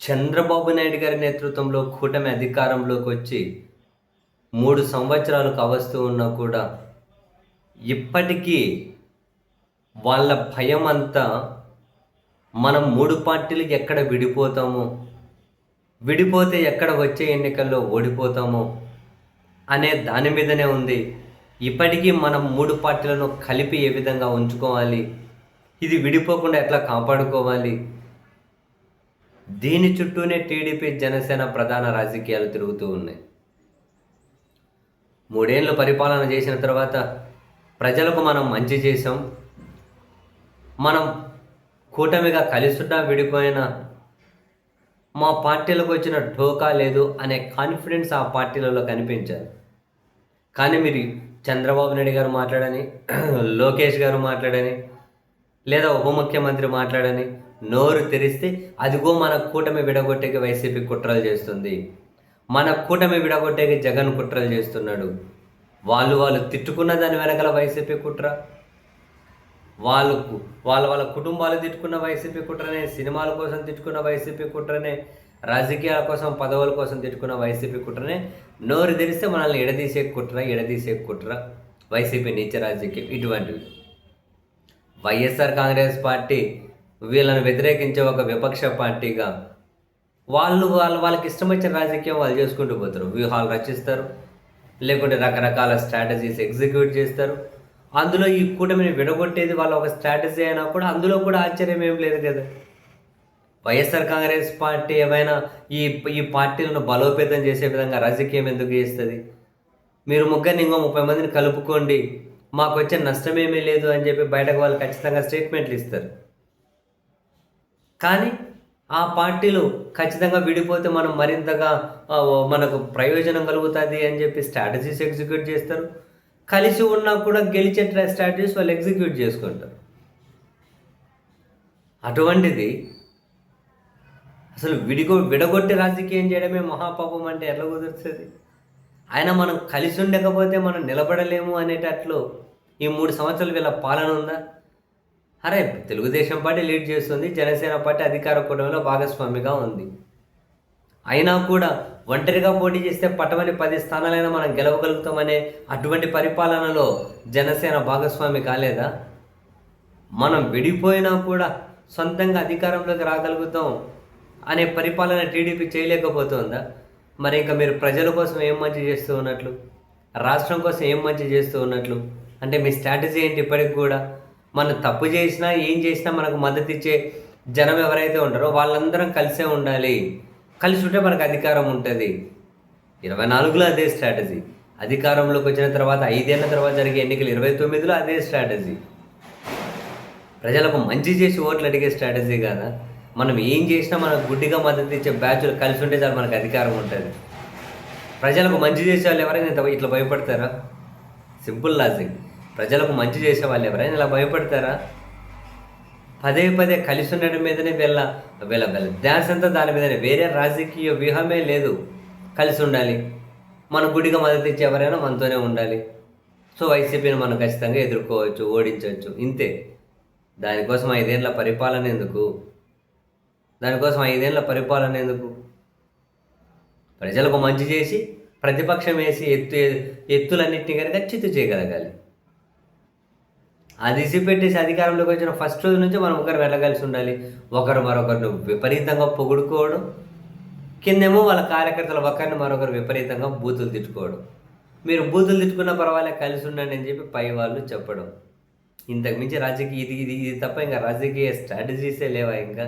చంద్రబాబు నాయుడు గారి నేతృత్వంలో కూటమి అధికారంలోకి వచ్చి 3 సంవత్సరాలు కావస్తూ ఉన్నా కూడా ఇప్పటికీ వాళ్ళ భయమంతా మనం 3 పార్టీలు ఎక్కడ విడిపోతామో, విడిపోతే ఎక్కడ వచ్చే ఎన్నికల్లో ఓడిపోతామో అనే దాని మీదనే ఉంది. ఇప్పటికీ మనం 3 పార్టీలను కలిపి ఏ విధంగా ఉంచుకోవాలి, ఇది విడిపోకుండా ఎట్లా కాపాడుకోవాలి, దీని చుట్టూనే టీడీపీ, జనసేన ప్రధాన రాజకీయాలు తిరుగుతూ ఉన్నాయి. 3 ఏళ్ళు పరిపాలన చేసిన తర్వాత ప్రజలకు మనం మంచి చేసాం, మనం కూటమిగా కలిసున్నా విడిపోయినా మా పార్టీలకు వచ్చిన ఢోకా లేదు అనే కాన్ఫిడెన్స్ ఆ పార్టీలలో కనిపించాలి. కానీ మీరు చంద్రబాబు నాయుడు గారు మాట్లాడని, లోకేష్ గారు మాట్లాడని, లేదా ఉప ముఖ్యమంత్రి మాట్లాడని నోరు తెరిస్తే అదిగో మన కూటమి విడగొట్టేకి వైసీపీ కుట్రలు చేస్తుంది, మన కూటమి విడగొట్టేకి జగన్ కుట్రలు చేస్తున్నాడు. వాళ్ళు తిట్టుకున్న దాని వెనకాల వైసీపీ కుట్ర, వాళ్ళ కుటుంబాలు తిట్టుకున్న వైసీపీ కుట్రనే, సినిమాల కోసం తిట్టుకున్న వైసీపీ కుట్రనే, రాజకీయాల కోసం పదవుల కోసం తిట్టుకున్న వైసీపీ కుట్రనే. నోరు తెరిస్తే మనల్ని ఎడదీసే కుట్ర వైసీపీ నీచ రాజకీయం. ఇటువంటివి వైఎస్ఆర్ కాంగ్రెస్ పార్టీ వీళ్ళని వ్యతిరేకించే ఒక విపక్ష పార్టీగా వాళ్ళకి ఇష్టం వచ్చిన రాజకీయం వాళ్ళు చేసుకుంటూ పోతారు. వ్యూహాలు రచిస్తారు, లేకుంటే రకరకాల స్ట్రాటజీస్ ఎగ్జిక్యూట్ చేస్తారు. అందులో ఈ కూటమిని విడగొట్టేది వాళ్ళ ఒక స్ట్రాటజీ అయినా కూడా అందులో కూడా ఆశ్చర్యం ఏం లేదు కదా. వైఎస్ఆర్ కాంగ్రెస్ పార్టీ ఏమైనా ఈ పార్టీలను బలోపేతం చేసే విధంగా రాజకీయం ఎందుకు చేస్తుంది? మీరు ముగ్గురిని ఇంకో 30 మందిని కలుపుకోండి, మాకు వచ్చే నష్టమేమీ లేదు అని చెప్పి బయటకు వాళ్ళు ఖచ్చితంగా స్టేట్మెంట్లు ఇస్తారు. కానీ ఆ పార్టీలు ఖచ్చితంగా విడిపోతే మనం మరింతగా మనకు ప్రయోజనం కలుగుతుంది అని చెప్పి స్ట్రాటజీస్ ఎగ్జిక్యూట్ చేస్తారు. కలిసి ఉన్నా కూడా గెలిచే స్ట్రాటజీస్ వాళ్ళు ఎగ్జిక్యూట్ చేసుకుంటారు. అటువంటిది అసలు విడగొట్టి రాజకీయం చేయడమే మహాపాపం అంటే ఎట్లా కుదురుతుంది? ఆయన మనం కలిసి ఉండకపోతే మనం నిలబడలేము అనేటట్లు ఈ 3 సంవత్సరాలు వీళ్ళ పాలన ఉందా? అరే, తెలుగుదేశం పార్టీ లీడ్ చేస్తుంది, జనసేన పార్టీ అధికార కూటమిలో భాగస్వామిగా ఉంది. అయినా కూడా ఒంటరిగా పోటీ చేస్తే పటమని 10 స్థానాలైనా మనం గెలవగలుగుతామనే అటువంటి పరిపాలనలో జనసేన భాగస్వామి కాలేదా? మనం విడిపోయినా కూడా సొంతంగా అధికారంలోకి రాగలుగుతాం అనే పరిపాలన టీడీపీ చేయలేకపోతుందా? మరి ఇంకా మీరు ప్రజల కోసం ఏం మంచి చేస్తూ ఉన్నట్లు, రాష్ట్రం కోసం ఏం మంచి చేస్తూ ఉన్నట్లు? అంటే మీ స్ట్రాటజీ ఏంటి? ఇప్పటికి కూడా మనం తప్పు చేసినా ఏం చేసినా మనకు మద్దతు ఇచ్చే జనం ఎవరైతే ఉంటారో వాళ్ళందరం కలిసే ఉండాలి, కలిసి ఉంటే మనకు అధికారం ఉంటుంది. 24లో అదే స్ట్రాటజీ, అధికారంలోకి వచ్చిన తర్వాత 5 ఏళ్ల తర్వాత జరిగే ఎన్నికలు 29లో అదే స్ట్రాటజీ. ప్రజలకు మంచి చేసి ఓట్లు అడిగే స్ట్రాటజీ కాదా? మనం ఏం చేసినా మనకు గుడ్డిగా మద్దతు ఇచ్చే బ్యాచ్లు కలిసి ఉంటే చాలు మనకు అధికారం ఉంటుంది. ప్రజలకు మంచి చేసే వాళ్ళు ఎవరైనా ఇట్లా భయపడతారా? Simple logic. ప్రజలకు మంచి చేసే వాళ్ళు ఎవరైనా ఇలా భయపడతారా? పదే కలిసి ఉండడం మీదనే వీళ్ళ ధ్యాస అంతా దాని మీదనే, వేరే రాజకీయ వ్యూహమే లేదు. కలిసి ఉండాలి, మన గుడిగా మద్దతు ఇచ్చే ఎవరైనా మనతోనే ఉండాలి. సో వైసీపీని మనం ఖచ్చితంగా ఎదుర్కోవచ్చు, ఓడించవచ్చు, ఇంతే. దానికోసం 5 ఏళ్ల పరిపాలన ఎందుకు? ప్రజలకు మంచి చేసి ప్రతిపక్షం వేసి ఎత్తులన్నింటినీ కనుక చిత్తు చేయగలగాలి. అది పెట్టేసి అధికారంలోకి వచ్చిన ఫస్ట్ రోజు నుంచి మనం ఒకరు వెళ్ళగలిసి ఉండాలి. ఒకరు మరొకరిని విపరీతంగా పొగుడుకోవడం, కిందేమో వాళ్ళ కార్యకర్తలు ఒకరిని మరొకరు విపరీతంగా బూతులు తిట్టుకోవడం. మీరు బూతులు తిట్టుకున్న పర్వాలే, కలిసి ఉండండి అని చెప్పి పై వాళ్ళు చెప్పడం. ఇంతకు మించి రాజకీయ ఇది తప్ప ఇంకా రాజకీయ స్ట్రాటజీసే లేవా ఇంకా?